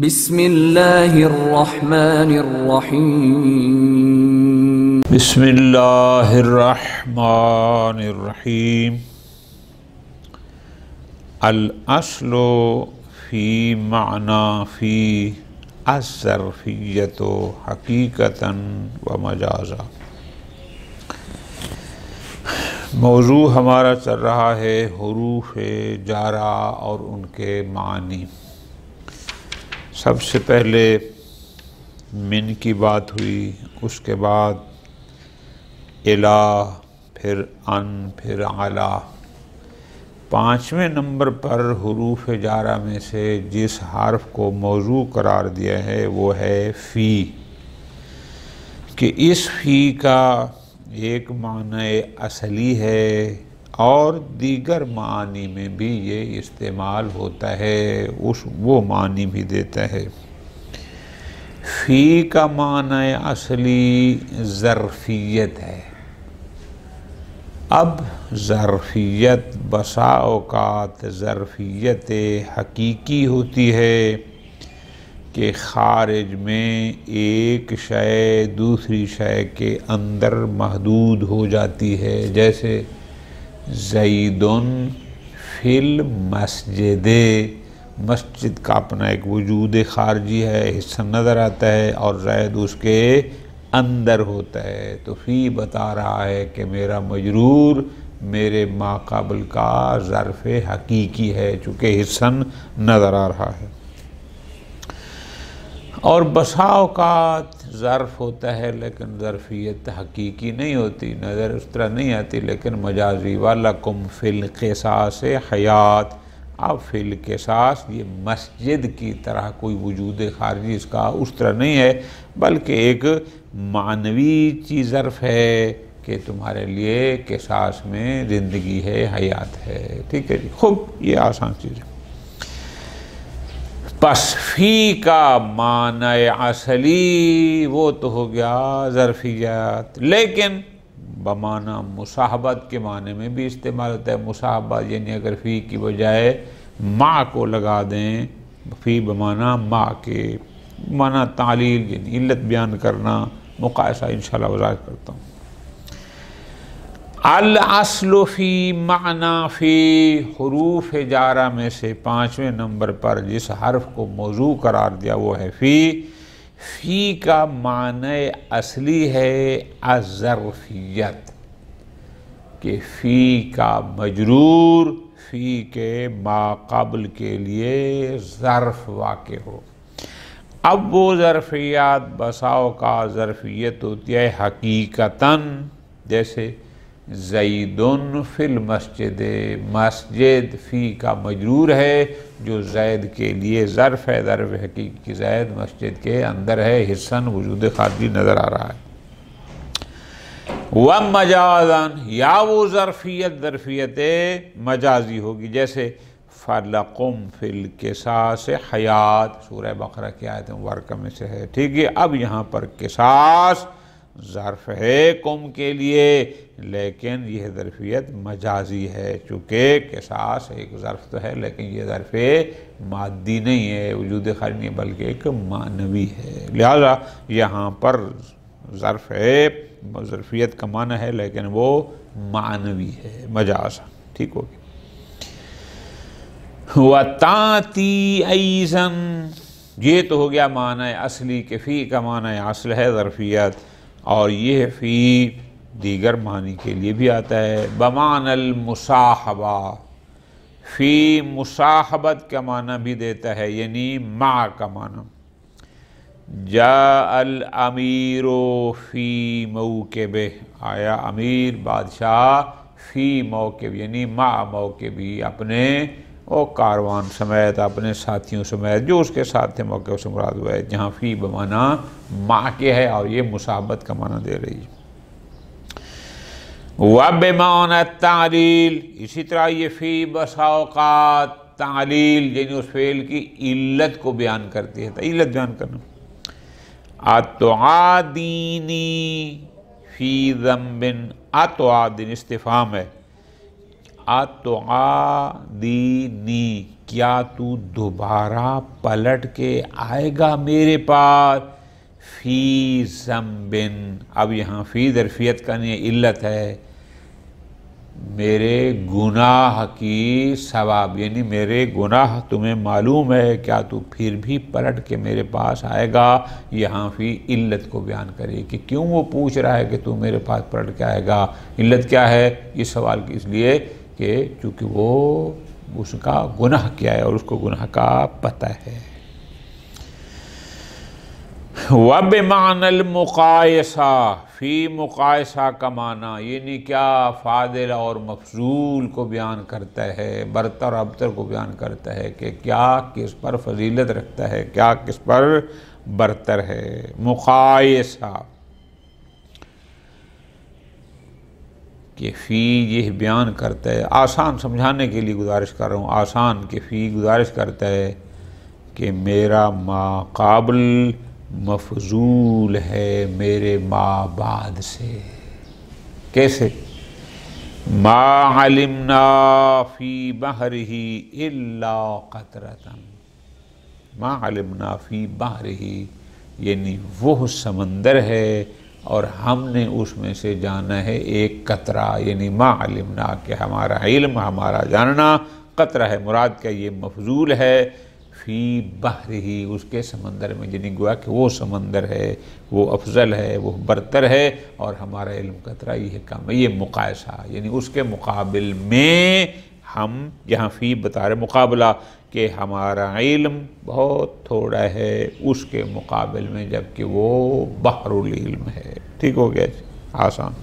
بسم اللہ الرحمن الرحیم بسم اللہ الرحمن الرحیم الاصل فی معنی فی الظرفیت حقیقتاً و مجازا۔ موضوع ہمارا چل رہا ہے حروف جارہ اور ان کے معنی۔ سب سے پہلے من کی بات ہوئی، اس کے بعد الہ، پھر ان، پھر علی۔ پانچویں نمبر پر حروف جارہ میں سے جس حرف کو موضوع قرار دیا ہے وہ ہے فی، کہ اس فی کا ایک معنی اصلی ہے اور دیگر معانی میں بھی یہ استعمال ہوتا ہے، وہ معنی بھی دیتا ہے۔ فی کا معنی اصلی ظرفیت ہے۔ اب ظرفیت بسا اوقات ظرفیت حقیقی ہوتی ہے کہ خارج میں ایک شے دوسری شے کے اندر محدود ہو جاتی ہے، جیسے زیدن فی المسجد، مسجد کا اپنا ایک وجود خارجی ہے، حصہ نظر آتا ہے، اور زید اس کے اندر ہوتا ہے، تو فی بتا رہا ہے کہ میرا مجرور میرے ما قبل کا ظرف حقیقی ہے، چونکہ حصہ نظر آ رہا ہے۔ اور بسا اوقات ظرف ہوتا ہے لیکن ظرفیت حقیقی نہیں ہوتی، نظر اس طرح نہیں آتی، لیکن مجازی۔ وَلَكُمْ فِي الْقِصَاصِ حَيَاتٌ۔ اب فی القصاص یہ مسجد کی طرح کوئی وجود خارجی اس کا اس طرح نہیں ہے، بلکہ ایک معنوی چیز ظرف ہے کہ تمہارے لیے قصاص میں زندگی ہے، حیات ہے۔ ٹھیک ہے جی، خوب، یہ آسان چیز ہے۔ پس فی کا معنی اصلی وہ تو ہو گیا ظرفیات، لیکن بمعنی مصاحبت کے معنی میں بھی استعمال ہوتا ہے۔ مصاحبت یعنی اگر فی کی بجائے ما کو لگا دیں، فی بمعنی ما کے، معنی تعلیل یعنی علت بیان کرنا، مقایسہ انشاءاللہ وضاحت کرتا ہوں۔ الاصل فی معنی فی، حروف جارہ میں سے پانچویں نمبر پر جس حرف کو موضوع قرار دیا وہ ہے فی۔ فی کا معنی اصلی ہے الظرفیت، کہ فی کا مجرور فی کے ما قبل کے لیے ظرف واقع ہو۔ اب وہ ظرفیات بساؤ کا ظرفیت ہوتی ہے حقیقتاً، جیسے زیدن فی المسجد، مسجد فی کا مجرور ہے جو زید کے لیے ظرف ہے، ظرف حقیقی زید مسجد کے اندر ہے، حصن وجود خارجی نظر آ رہا ہے۔ وَمَجَازًا، یا وہ ظرفیت مجازی ہوگی، جیسے فَلَكُمْ فِي الْقِصَاصِ حَيَاتٌ، سورہ بقرہ کی آیت مبارکہ میں سے ہے۔ ٹھیک ہے، اب یہاں پر قصاص ظرف ہے قم کے لیے، لیکن یہ ظرفیت مجازی ہے، چونکہ قصاص ایک ظرف تو ہے لیکن یہ ظرف مادی نہیں ہے، وجود خارجی نہیں، بلکہ ایک معنوی ہے، لہذا یہاں پر ظرف ہے، ظرفیت کا معنی ہے لیکن وہ معنوی ہے، مجاز۔ ٹھیک ہوگی۔ وَتَعْتِي أَيْضًا، یہ تو ہو گیا معنی اصلی کہ فی کا معنی اصل ہے ظرفیت، اور یہ فی دیگر معنی کے لیے بھی آتا ہے۔ بمعنی المصاحبہ، فی مصاحبت کا معنی بھی دیتا ہے، یعنی مع کا معنی۔ جاء الامیر فی موکبہ، آیا امیر بادشاہ فی موکب یعنی مع موکبی، اپنے او کاروان سمیت، اپنے ساتھیوں سمیت، جو اس کے ساتھ تھے، موقع سے مراد ہوا ہے، جہاں فی بمعنی مع کے ہے اور یہ مصاحبت کا معنی دے رہی ہے۔ وَبِمَعْنَى التَّعْلِيلِ، اسی طرح یہ فی بسا اوقات تعلیل یعنی اس فعل کی علت کو بیان کرتی ہے، علت بیان کرنا۔ اتعادینی فی ذنب، اتعادین استفہام ہے، اتعادینی کیا تو دوبارہ پلٹ کے آئے گا میرے پاس فی ذنبن، اب یہاں فی ظرفیت کا نہیں علت ہے، میرے گناہ کی ثواب، یعنی میرے گناہ تمہیں معلوم ہے، کیا تو پھر بھی پلٹ کے میرے پاس آئے گا؟ یہاں فی علت کو بیان کرے کہ کیوں وہ پوچھ رہا ہے کہ تو میرے پاس پلٹ کے آئے گا، علت کیا ہے اس سوال کی؟ اس لیے کہ چونکہ وہ اس کا گناہ کیا ہے اور اس کو گناہ کا پتہ ہے۔ وَبِمَعْنَ الْمُقَایَسَةِ، فی مقایسہ کا معنی یعنی کیا؟ فاضل اور مفضول کو بیان کرتا ہے، برتر ابتر کو بیان کرتا ہے کہ کیا کس پر فضیلت رکھتا ہے، کیا کس پر برتر ہے۔ مقایسہ کہ فی یہ بیان کرتا ہے، آسان سمجھانے کے لیے گزارش کر رہا ہوں، آسان کہ فی گزارش کرتا ہے کہ میرا ما قابل مفضول ہے میرے ما بعد سے۔ کیسے؟ ما علمنا فی بحرہ الا قطرۃ، ما علمنا فی بحرہ یعنی وہ سمندر ہے اور ہم نے اس میں سے جانا ہے ایک قطرہ، یعنی ما علمنا کہ ہمارا علم، ہمارا جاننا قطرہ ہے، مراد کیا؟ یہ مفضول ہے فی بحرہ اس کے سمندر میں، یعنی گویا کہ وہ سمندر ہے، وہ افضل ہے، وہ برتر ہے اور ہمارا علم قطرہ یہ کم ہے۔ یہ مقایسہ یعنی اس کے مقابل میں ہم یہاں فی بتا رہے مقابلہ کہ ہمارا علم بہت تھوڑا ہے اس کے مقابل میں، جبکہ وہ بحر العلم ہے۔ ٹھیک ہو گیا جی، آسان۔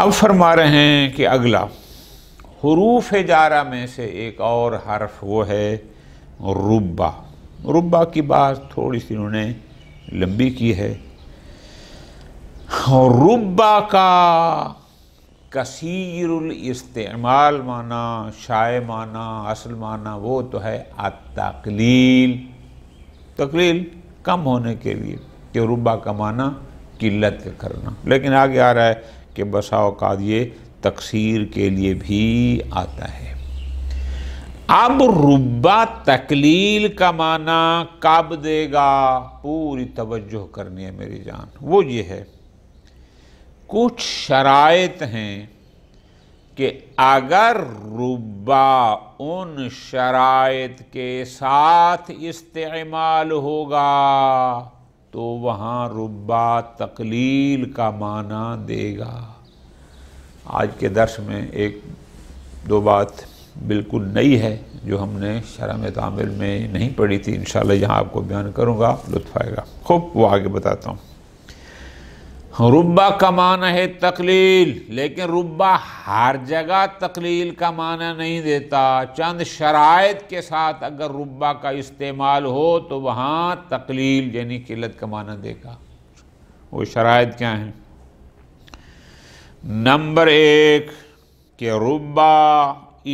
اب فرما رہے ہیں کہ اگلا حروف جارہ میں سے ایک اور حرف وہ ہے ربا۔ ربا کی بات تھوڑی سی انہوں نے لمبی کی ہے۔ ربا کا کثیر الاستعمال معنی، شائع معنی، اصل معنی وہ تو ہے التقلیل، تقلیل کم ہونے کے لیے، کہ ربا کا معنی قلت کا کرنا، لیکن آگے آ رہا ہے کہ بسا اوقات یہ تکثیر کے لیے بھی آتا ہے۔ اب ربا تقلیل کا معنی کب دے گا؟ پوری توجہ کرنی ہے میری جان، وہ یہ ہے کچھ شرائط ہیں کہ اگر ربا ان شرائط کے ساتھ استعمال ہوگا تو وہاں ربا تقلیل کا معنی دے گا۔ آج کے درس میں ایک دو بات بالکل نئی ہے جو ہم نے شرح میں تعامل میں نہیں پڑھی تھی، انشاءاللہ یہاں آپ کو بیان کروں گا، لطف آئے گا۔ خوب وہ آگے بتاتا ہوں۔ ربا کا معنی ہے تقلیل، لیکن ربا ہر جگہ تقلیل کا معنی نہیں دیتا، چند شرائط کے ساتھ اگر ربا کا استعمال ہو تو وہاں تقلیل یعنی قلت کا معنی دے گا۔ وہ شرائط کیا ہیں؟ نمبر ایک کہ ربا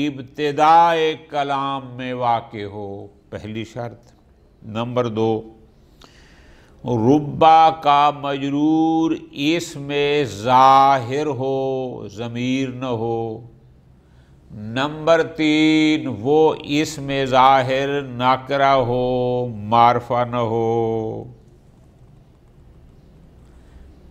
ابتدائے کلام میں واقع ہو، پہلی شرط۔ نمبر دو ربا کا مجرور اس میں ظاہر ہو، ضمیر نہ ہو۔ نمبر تین وہ اس میں ظاہر نکرہ ہو، معرفہ نہ ہو۔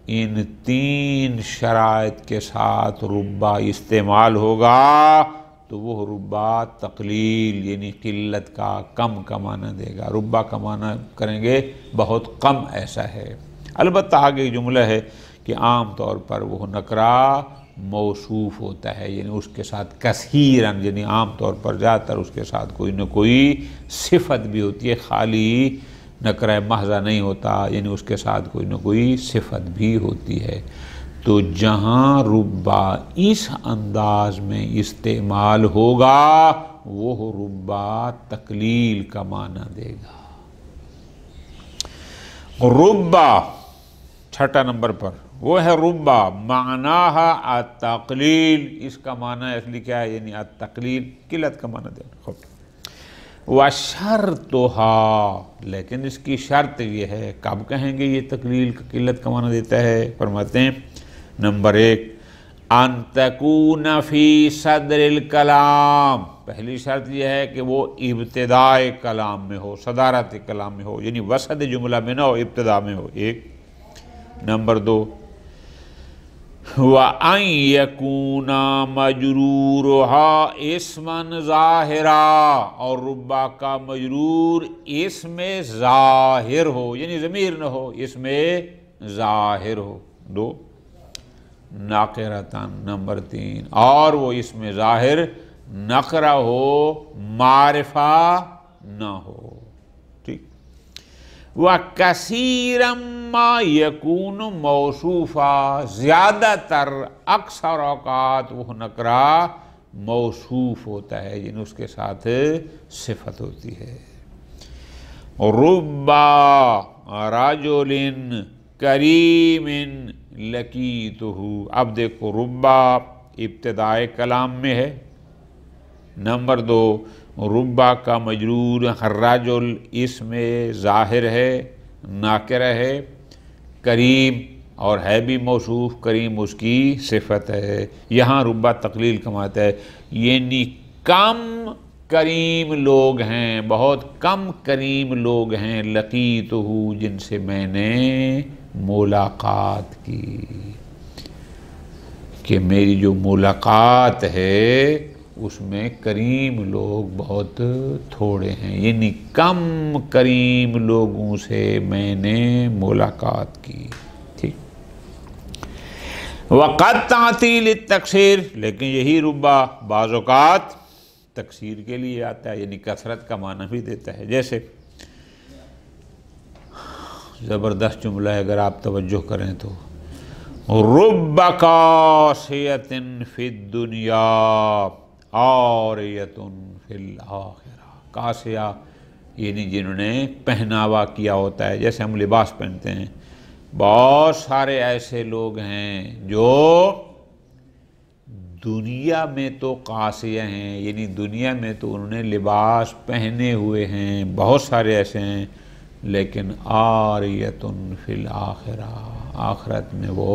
ان تین شرائط کے ساتھ ربا استعمال ہوگا تو وہ ربا تقلیل یعنی قلت کا، کم کا معنی دے گا۔ ربا کا معنی کریں گے بہت کم، ایسا ہے۔ البتہ آگے ایک جملہ ہے کہ عام طور پر وہ نکرہ موصوف ہوتا ہے، یعنی اس کے ساتھ کثیراً، یعنی عام طور پر زیادہ تر اس کے ساتھ کوئی نہ کوئی صفت بھی ہوتی ہے، خالی نکرہ محضہ نہیں ہوتا، یعنی اس کے ساتھ کوئی نہ کوئی صفت بھی ہوتی ہے۔ تو جہاں ربا اس انداز میں استعمال ہوگا وہ ربا تقلیل کا معنی دے گا۔ ربا چھٹا نمبر پر وہ ہے ربا معناہا التقلیل، اس کا معنی اصلی کیا ہے؟ یعنی التقلیل، قلت کا معنی دے گا۔ وَشَرْطُهَا، لیکن اس کی شرط یہ ہے، کب کہیں گے یہ تقلیل کا قلت کا معنی دیتا ہے؟ فرماتے ہیں نمبر ایک ان تکون فی صدر الکلام، پہلی شرط یہ ہے کہ وہ ابتدائے کلام میں ہو، صدارت کلام میں ہو، یعنی وسط جملہ میں نہ ہو، ابتدا میں ہو، ایک۔ نمبر 2، وَأَن يَكُونَ مَجْرُورُهَا اسمًا ظَاہِرًا، اور ربا کا مجرور اسم ظاہر ہو، یعنی ضمیر نہ ہو، اسم ظاہر ہو۔ 2، ناقرتاً، نمبر 3، اور وہ اسم ظاہر نقرہ ہو، معرفہ نہ ہو، ٹھیک۔ وَكَثِيرًا مَا يَكُونُ مَوْصُوفًا، زیادہ تر اکثر اوقات وہ نکرہ موصوف ہوتا ہے، یعنی اس کے ساتھ صفت ہوتی ہے۔ رُبَّ رَجُلٍ كَرِيمٍ لَقِيتُهُ، اب دیکھو ربا ابتدائے کلام میں ہے۔ نمبر 2، ربا کا مجرور رجل اسم ظاہر ہے، ناکرہ ہے، کریم اور ہے بھی موصوف، کریم اس کی صفت ہے۔ یہاں ربا تقلیل کماتا ہے، یعنی کم کریم لوگ ہیں، بہت کم کریم لوگ ہیں، لقیتہ، جن سے میں نے ملاقات کی، کہ میری جو ملاقات ہے اس میں کریم لوگ بہت تھوڑے ہیں، یعنی کم کریم لوگوں سے میں نے ملاقات کی، ٹھیک۔ وقد تعطیل التکثیر، لیکن یہی ربا بعض اوقات تکثیر کے لیے آتا ہے، یعنی کثرت کا معنی بھی دیتا ہے۔ جیسے زبردست جملہ ہے، اگر آپ توجہ کریں تو، رب قاسیۃ فی الدنیا عاریۃ فی الآخرہ، قاسیہ یعنی جنہوں نے پہناوا کیا ہوتا ہے، جیسے ہم لباس پہنتے ہیں، بہت سارے ایسے لوگ ہیں جو دنیا میں تو قاسیہ ہیں، یعنی دنیا میں تو انہوں نے لباس پہنے ہوئے ہیں، بہت سارے ایسے ہیں، لیکن عاریۃ فی الآخرہ، آخرت میں وہ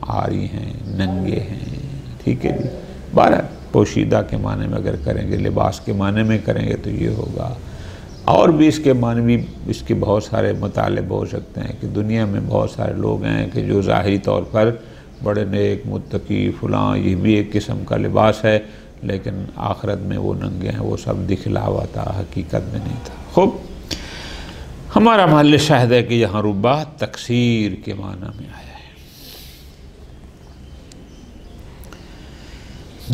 عاری ہیں، ننگے ہیں، ٹھیک ہے جی۔ بہرحال پوشیدہ کے معنی میں اگر کریں گے، لباس کے معنی میں کریں گے تو یہ ہوگا، اور بھی اس کے معنی بھی اس کے بہت سارے مطالب ہو سکتے ہیں، کہ دنیا میں بہت سارے لوگ ہیں کہ جو ظاہری طور پر بڑے نیک متقی فلاں، یہ بھی ایک قسم کا لباس ہے، لیکن آخرت میں وہ ننگے ہیں، وہ سب دکھلاوا تھا، حقیقت میں نہیں تھا۔ خوب، ہمارا محل شاہد ہے کہ یہاں ربا تکثیر کے معنی میں آیا ہے۔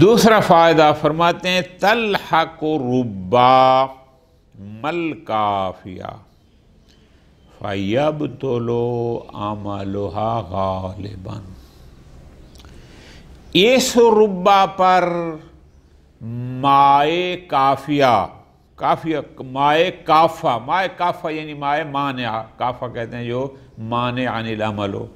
دوسرا فائدہ فرماتے ہیں، تلحق ربا مل کافیہ فیبطلو عملها غالباً، اس ربا پر مائے کافیہ، کافیہ مائے کافہ، مائے کافہ یعنی مائے مانع، کافہ کہتے ہیں جو مانع عن العمل ہو،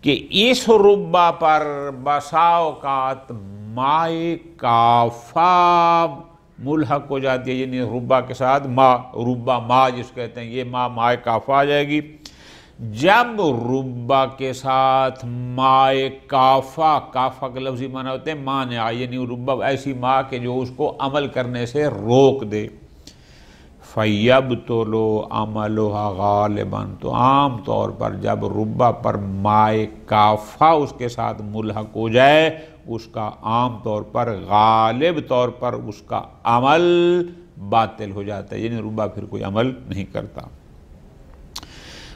کہ اس ربا پر بسا اوقات مائے کافہ ملحق ہو جاتی ہے، یعنی ربا کے ساتھ ما، ربا ما جس کہتے ہیں، یہ مائے کافہ آ جائے گی۔ جب ربا کے ساتھ مائے کافہ، کافہ کا لفظی معنی ہوتے ہیں مانع، یعنی ربا ایسی ماں کہ جو اس کو عمل کرنے سے روک دے، فَيَبْطُلُ عَمَلُهَا غَالِبًا، تو عام طور پر جب ربا پر مائے کافہ اس کے ساتھ ملحق ہو جائے، اس کا عام طور پر غالب طور پر اس کا عمل باطل ہو جاتا ہے، یعنی ربا پھر کوئی عمل نہیں کرتا۔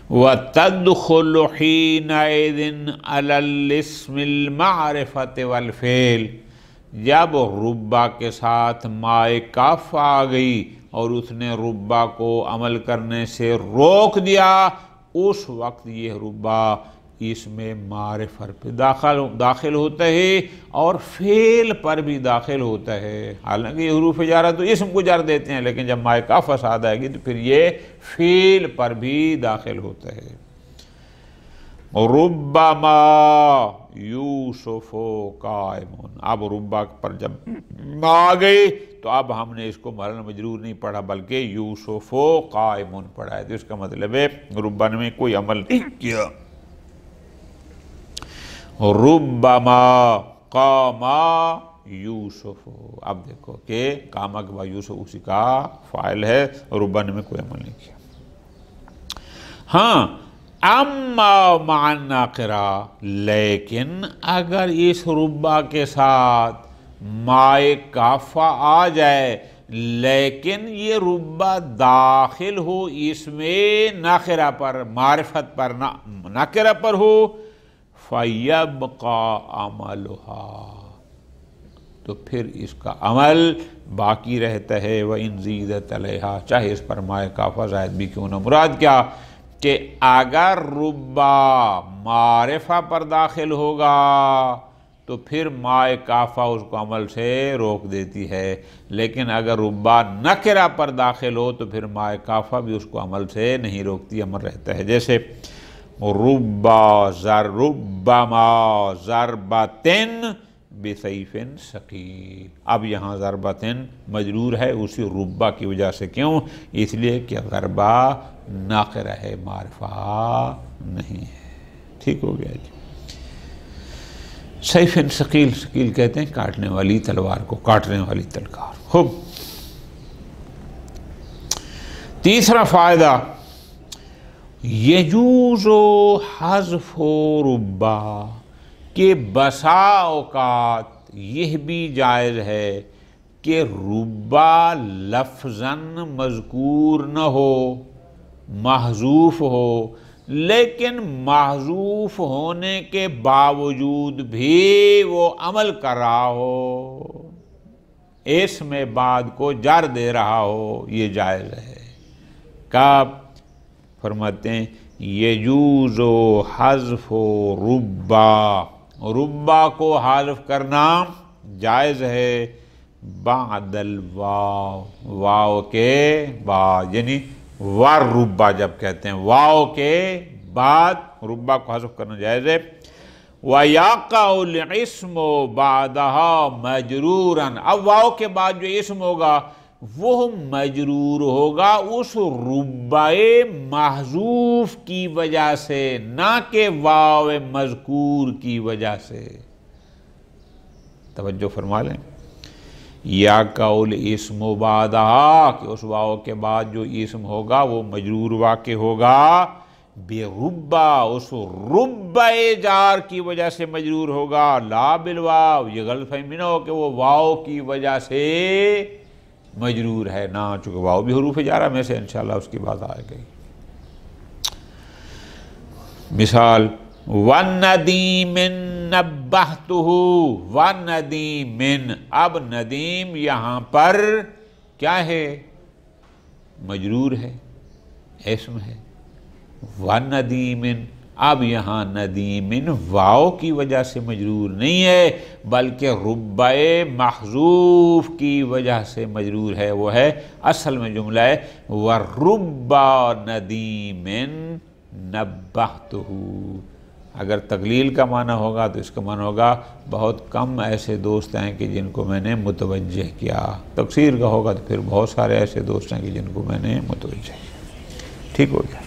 وَتَدْخُلُ حِينَئِذٍ عَلَى الِّاسْمِ الْمَعْرِفَةِ وَالْفِعْلِ، جب ربا کے ساتھ مائے کافہ آ گئی اور اس نے ربا کو عمل کرنے سے روک دیا، اس وقت یہ ربا اس میں معرفت پہ داخل ہوتا ہے اور فعل پر بھی داخل ہوتا ہے۔ حالانکہ یہ حروف جارہ تو اسم کو جر دیتے ہیں، لیکن جب مائے کافہ ساتھ آئے گی تو پھر یہ فعل پر بھی داخل ہوتا ہے۔ ربما یوسف قائم، اب ربا پر جب آ گئی تو اب ہم نے اس کو محل مجرور نہیں پڑھا بلکہ یوسف قائم پڑھا ہے، تو اس کا مطلب ہے ربا نے کوئی عمل نہیں کیا۔ ربما قاما یوسف. اب دیکھو کہ قاما کے بعد یوسف اسی کا فاعل ہے اور ربا نے میں کوئی عمل نہیں کیا. ہاں اما مع الناقرہ، لیکن اگر اس ربا کے ساتھ مائے کافہ آ جائے لیکن یہ ربا داخل ہو اس میں ناقرہ پر، معرفت پر، ناقرہ پر ہو، فَيَبْقَى عَمَلُهَا، تو پھر اس کا عمل باقی رہتا ہے. وَإِن زِيدَتْ عَلَيْهَا، چاہے اس پر مائے کافہ زائد بھی کیوں نہ. مراد کیا کہ اگر ربا معرفہ پر داخل ہوگا تو پھر مائے کافہ اس کو عمل سے روک دیتی ہے، لیکن اگر ربا نکرہ پر داخل ہو تو پھر مائے کافہ بھی اس کو عمل سے نہیں روکتی، عمل رہتا ہے. جیسے ربما ضربتن بسیف ثقیل. اب یہاں ضربتن مجرور ہے اسی ربا کی وجہ سے. کیوں؟ اس لیے کہ ضربہ ناقرہ ہے، معرفہ نہیں ہے. ٹھیک ہو گیا جی. سیف ثقیل، ثقیل کہتے ہیں کاٹنے والی تلوار کو، کاٹنے والی تلوار. خوب. تیسرا فائدہ، یجوز حذف ربا، کہ بسا اوقات یہ بھی جائز ہے کہ ربا لفظاً مذکور نہ ہو، محذوف ہو، لیکن محذوف ہونے کے باوجود بھی وہ عمل کر رہا ہو، اس میں بعد کو جر دے رہا ہو، یہ جائز ہے. کب؟ فرماتے ہیں یجوز حذف ربا، ربا کو حذف کرنا جائز ہے بعد الواو، واو کے بعد، یعنی ور ربا جب کہتے ہیں واو کے بعد ربا کو حذف کرنا جائز ہے. وَيَقَعُ الْعِسْمُ بَعْدَهَا مَجْرُورًا، اب واو کے بعد جو اسم ہوگا وہ مجرور ہوگا اس ربائے محذوف کی وجہ سے، نہ کہ واو مذکور کی وجہ سے. توجہ فرما لیں. یا قول اسم بعدہا، کہ اس واو کے بعد جو اسم ہوگا وہ مجرور واقع ہوگا بے ربا، اس ربا جار کی وجہ سے مجرور ہوگا، لا بالواو. یہ غلط فہمی نہ ہو کہ وہ واو کی وجہ سے مجرور ہے، نہ، چونکہ واو بھی حروف جارہ میں سے، انشاءاللہ اس کی بات آئے گئی. مثال وَالنَّدِيمٍ نَبَّحْتُهُ، وَالنَّدِيمٍ، اب ندیم یہاں پر کیا ہے؟ مجرور ہے، اسم ہے. وَالنَّدِيمٍ، اب یہاں ندیمن واو کی وجہ سے مجرور نہیں ہے بلکہ ربع محذوف کی وجہ سے مجرور ہے. وہ ہے اصل میں جملہ ہے وَالرُّبَّ نَدِيمٍ نَبَّحْتُهُ. اگر تقلیل کا معنی ہوگا تو اس کا معنی ہوگا بہت کم ایسے دوست ہیں کہ جن کو میں نے متوجہ کیا. تقصیر کا ہوگا تو پھر بہت سارے ایسے دوست ہیں کہ جن کو میں نے متوجہ کیا. ٹھیک ہو گیا.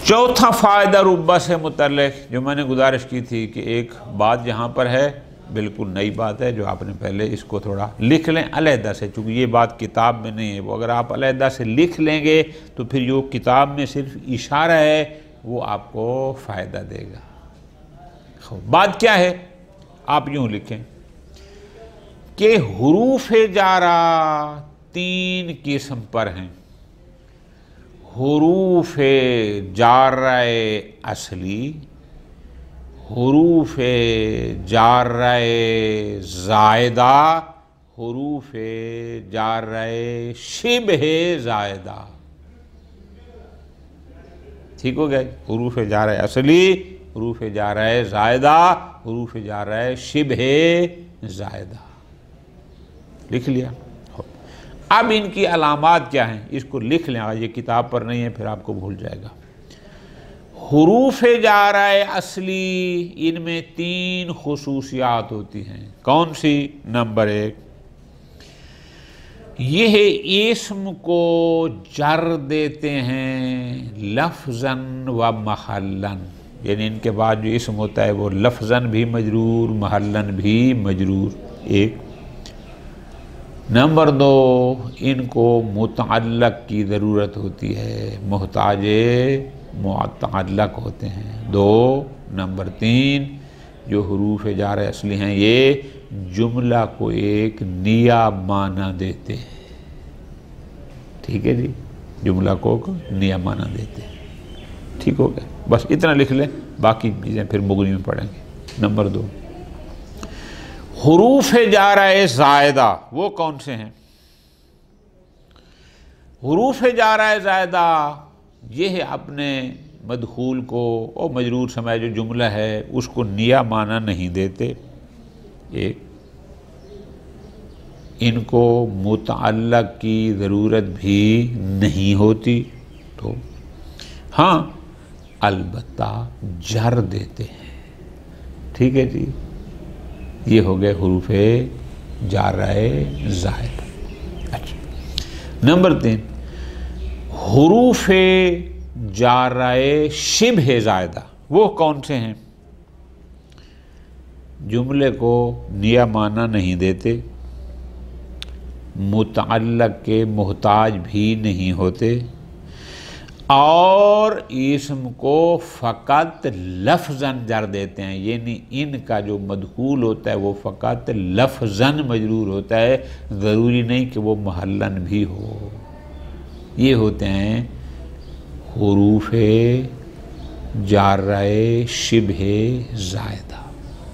چوتھا فائدہ ربا سے متعلق جو میں نے گزارش کی تھی کہ ایک بات یہاں پر ہے بالکل نئی بات ہے جو آپ نے پہلے اس کو تھوڑا لکھ لیں علیحدہ سے، چونکہ یہ بات کتاب میں نہیں ہے. وہ اگر آپ علیحدہ سے لکھ لیں گے تو پھر جو کتاب میں صرف اشارہ ہے وہ آپ کو فائدہ دے گا. بات کیا ہے؟ آپ یوں لکھیں کہ حروف جارہ 3 قسم پر ہیں. حروف جارہ اصلی، حروف جارہ زائدہ، حروف جارہ شبہ زائدہ. ٹھیک ہو گیا؟ حروف جارہ اصلی، حروف جارہ زائدہ، حروف جارہ شبہ زائدہ. لکھ لیا؟ اب ان کی علامات کیا ہیں اس کو لکھ لیں. آج یہ کتاب پر نہیں ہے پھر آپ کو بھول جائے گا. حروف جارہ اصلی ان میں 3 خصوصیات ہوتی ہیں. کون سی؟ نمبر 1، یہ اسم کو جر دیتے ہیں لفظاً و محلاً. یعنی ان کے بعد جو اسم ہوتا ہے وہ لفظاً بھی مجرور محلاً بھی مجرور، ایک۔ نمبر دو، ان کو متعلق کی ضرورت ہوتی ہے، محتاج متعلق ہوتے ہیں، دو۔ نمبر تین، جو حروف جار اصلی ہیں یہ جملہ کو ایک نیا معنی دیتے ہیں، ٹھیک ہے جی، جملہ کو نیا معنی دیتے ہیں، ٹھیک ہو گیا، بس اتنا لکھ لیں، باقی چیزیں پھر مغنی میں پڑھیں گے۔ نمبر دو، حروف جارہ زائدہ وہ کون سے ہیں؟ حروف جارہ زائدہ یہ ہے اپنے مدخول کو اور مجرور سماع جو جملہ ہے اس کو نیا معنی نہیں دیتے، ایک۔ ان کو متعلق کی ضرورت بھی نہیں ہوتی، تو ہاں البتہ جر دیتے ہیں، ٹھیک ہے جی، یہ ہو گئے حروف جارہ زائدہ۔ اچھا، نمبر تین، حروف جارہ شبہ زائدہ وہ کون سے ہیں؟ جملے کو نیا معنی نہیں دیتے، متعلق کے محتاج بھی نہیں ہوتے، اور اسم کو فقط لفظاً جر دیتے ہیں، یعنی ان کا جو مدخول ہوتا ہے وہ فقط لفظاً مجرور ہوتا ہے، ضروری نہیں کہ وہ محلاً بھی ہو۔ یہ ہوتے ہیں حروف جارہ شبہ زائدہ۔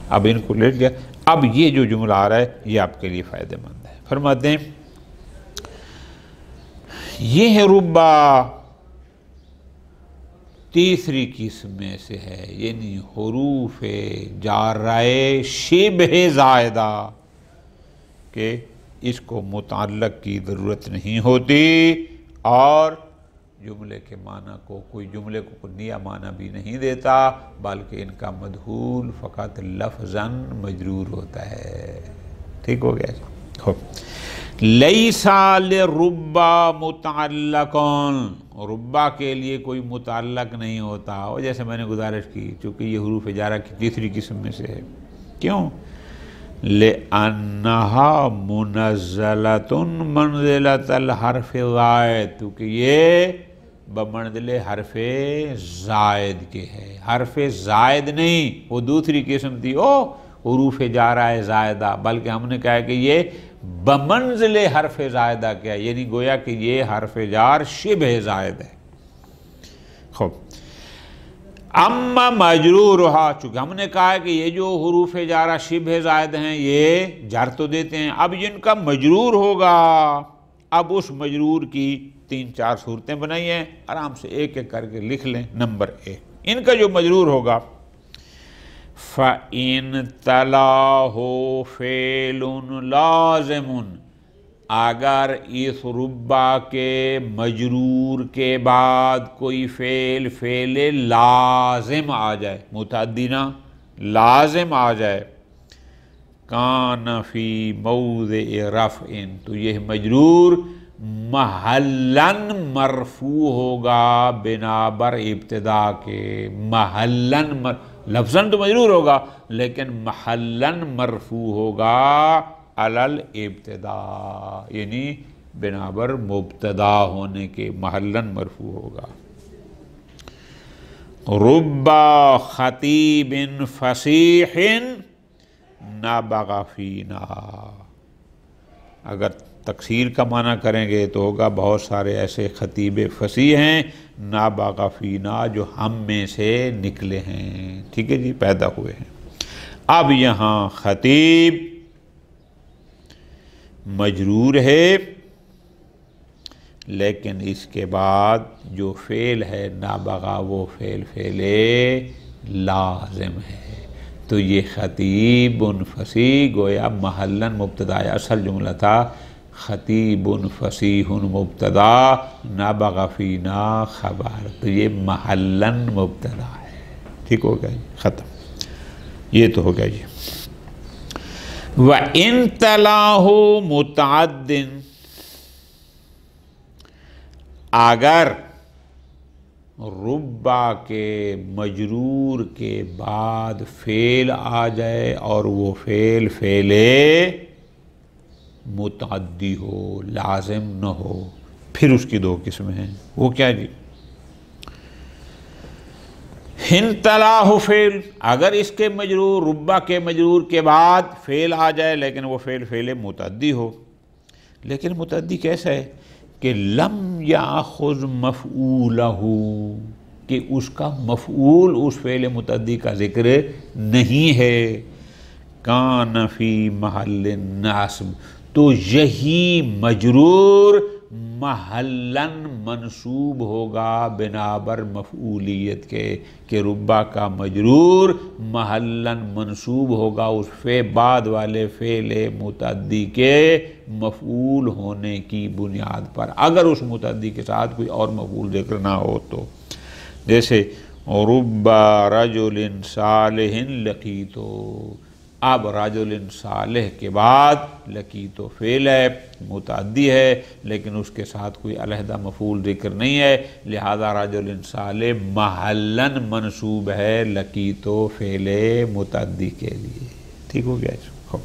اب ان کو لکھ گیا، اب یہ جو جملہ آ رہا ہے یہ آپ کے لیے فائدہ مند ہے۔ فرماتے ہیں یہ ہے ربا، تیسری قسم میں سے ہے، یعنی حروف جارہ شبہ زائدہ کہ اس کو متعلق کی ضرورت نہیں ہوتی اور جملے کے معنی کو کوئی جملے کو نیا معنی بھی نہیں دیتا، بلکہ ان کا مدخول فقط لفظاً مجرور ہوتا ہے، ٹھیک ہو گیا جی۔ لیسا لربا متعلقن، ربا کے لیے کوئی متعلق نہیں ہوتا، اور جیسے میں نے گزارش کی چونکہ یہ حروف جارہ کی تیسری قسم میں سے ہے، کیوں؟ لِأَنَّهَا مُنَزَّلَةٌ مَنزِلَةَ الْحَرْفِ زائد، کیونکہ یہ بمنزل حرف زائد کے ہے، حرف زائد نہیں، وہ دوسری قسم تھی او حروف جارہ زائدہ، بلکہ ہم نے کہا کہ یہ بمنزل حرف زائدہ کیا ہے، یعنی گویا کہ یہ حرف جار شبہ زائد ہے۔ خوب، اما مجرورہا، چونکہ ہم نے کہا کہ یہ جو حروف جارہ شبہ زائد ہیں یہ جر تو دیتے ہیں، اب جن کا مجرور ہوگا، اب اس مجرور کی تین چار صورتیں بنائی ہیں، آرام سے ایک ایک کر کے لکھ لیں۔ نمبر ایک، ان کا جو مجرور ہوگا فَإِن تَلَاهُ فِعْلٌ لَازِمٌ، اگر اس ربا کے مجرور کے بعد کوئی فعل لازم آ جائے، متعدی نہ لازم آ جائے، کان فی موضع رفع، تو یہ مجرور محلاً مرفوع ہوگا بنا بر ابتدا کے، محلاً لفظاً تو مجرور ہوگا لیکن محلاً مرفوع ہوگا علی الابتدا، یعنی بنا بر مبتدا ہونے کے محلاً مرفوع ہوگا۔ ربا خطیب فصیح نابغ فینا، اگر تکثیر کا معنی کریں گے تو ہوگا بہت سارے ایسے خطیب فصیح ہیں نابغ فینا جو ہم میں سے نکلے ہیں، ٹھیک ہے جی، پیدا ہوئے ہیں۔ اب یہاں خطیب مجرور ہے لیکن اس کے بعد جو فعل ہے نابغہ وہ فعل لازم ہے، تو یہ خطیب فصیح گویا محلاً مبتدا، اصل جملہ تھا خطیب فصیح مبتدا نابغ فینا خبر، تو یہ محلاً مبتدا ہے، ٹھیک ہو گیا جی، ختم، یہ تو ہو گیا جی۔ وَإِن تَلَاهُ مُتَعَدٍ، اگر ربا کے مجرور کے بعد فعل آ جائے اور وہ فعل فعل متعدی ہو، لازم نہ ہو، پھر اس کی دو قسمیں ہیں۔ وہ کیا جی؟ ان تلاہ فعل، اگر اس کے مجرور ربا کے مجرور کے بعد فعل آ جائے لیکن وہ فعل فعل متعدی ہو، لیکن متعدی کیسا ہے کہ لم یاخذ مفعولہ، کہ اس کا مفعول اس فعل متعدی کا ذکر نہیں ہے، کان فی محل نصب، تو یہی مجرور محلاً منصوب ہوگا بنابر مفعولیت کے، کہ ربا کا مجرور محلاً منصوب ہوگا اس بعد والے فعل متعدی کے مفعول ہونے کی بنیاد پر، اگر اس متعدی کے ساتھ کوئی اور مفعول ذکر نہ ہو تو۔ جیسے ربا رجل صالح لقیتو، اب رجل صالح کے بعد لقیتو فعل ہے، متعدی ہے، لیکن اس کے ساتھ کوئی علیحدہ مفعول ذکر نہیں ہے، لہذا رجل صالح محلاً منصوب ہے لقیتو فعل متعدی کے لیے۔ ٹھیک ہو گیا؟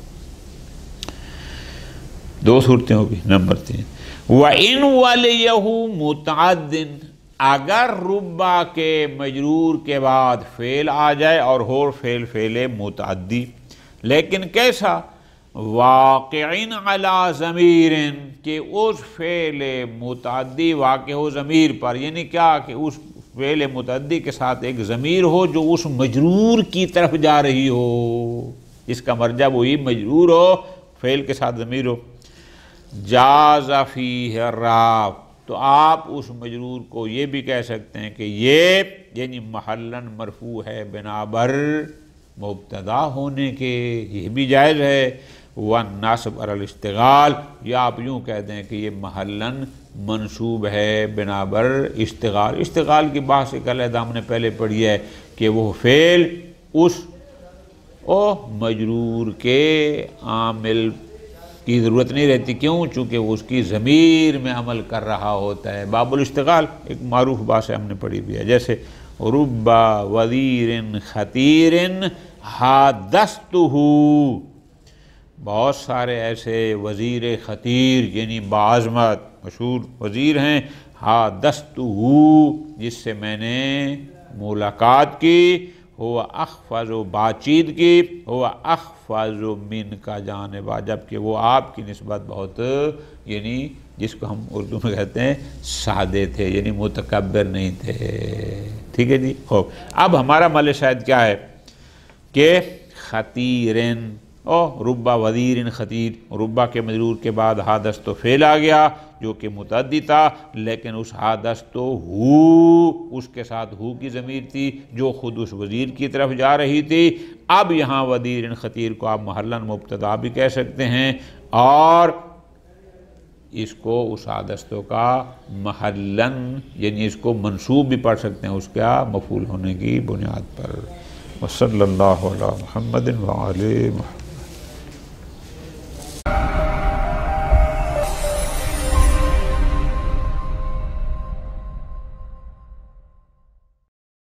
دو صورتیں ہوگی۔ نمبر 3، وَإِنْ وَلِيَهُ مُتَعَدٍ، اگر ربا کے مجرور کے بعد فعل آ جائے اور ہو فعل فعل متعدی، لیکن کیسا؟ واقعین علی ضمیر، کہ اس فعل متعدی واقع ہو ضمیر پر، یعنی کیا کہ اس فعل متعدی کے ساتھ ایک ضمیر ہو جو اس مجرور کی طرف جا رہی ہو، اس کا مرجع وہی مجرور ہو، فعل کے ساتھ ضمیر ہو۔ جاز فیہ الرفع، تو آپ اس مجرور کو یہ بھی کہہ سکتے ہیں کہ یہ یعنی محلاً مرفوع ہے بنابر مبتدا ہونے کے، یہ بھی جائز ہے۔ والنصب علی الاشتغال، یا آپ یوں کہہ دیں کہ یہ محلاً منصوب ہے بنابر اشتغال۔ اشتغال کی بحث ایک علیحدہ ہم نے پہلے پڑھی ہے کہ وہ فعل اس مجرور کے عامل کی ضرورت نہیں رہتی، کیوں؟ چونکہ وہ اس کی ضمیر میں عمل کر رہا ہوتا ہے۔ باب الاشتغال ایک معروف بات ہم نے پڑھی بھی ہے، جیسے ربا وزیر خطیر حادثتہ، بہت سارے ایسے وزیر خطیر یعنی باعظمت مشہور وزیر ہیں، حادثتہ، جس سے میں نے ملاقات کی، ہوا اخفض بات چیت کی، ہوا اخفض من کا جانبا، جبکہ وہ آپ کی نسبت بہت یعنی جس کو ہم اردو میں کہتے ہیں سادے تھے، یعنی متکبر نہیں تھے۔ ٹھیک ہے جی؟ خوب، اب ہمارا محل شاہد کیا ہے کہ خطیرن ربا وزیر خطیر، ربا کے مجرور کے بعد حادث تو فعل آ گیا جو کہ متعدی تھا، لیکن اس حادث تو ہو، اس کے ساتھ ہو کی ضمیر تھی جو خود اس وزیر کی طرف جا رہی تھی۔ اب یہاں وزیر خطیر کو آپ محلاً مبتدا بھی کہہ سکتے ہیں، اور اس کو اس حادثتوں کا محلاً یعنی اس کو منصوب بھی پڑھ سکتے ہیں اس کا مفعول ہونے کی بنیاد پر۔ وصلی اللہ علی محمد وعلی محمد۔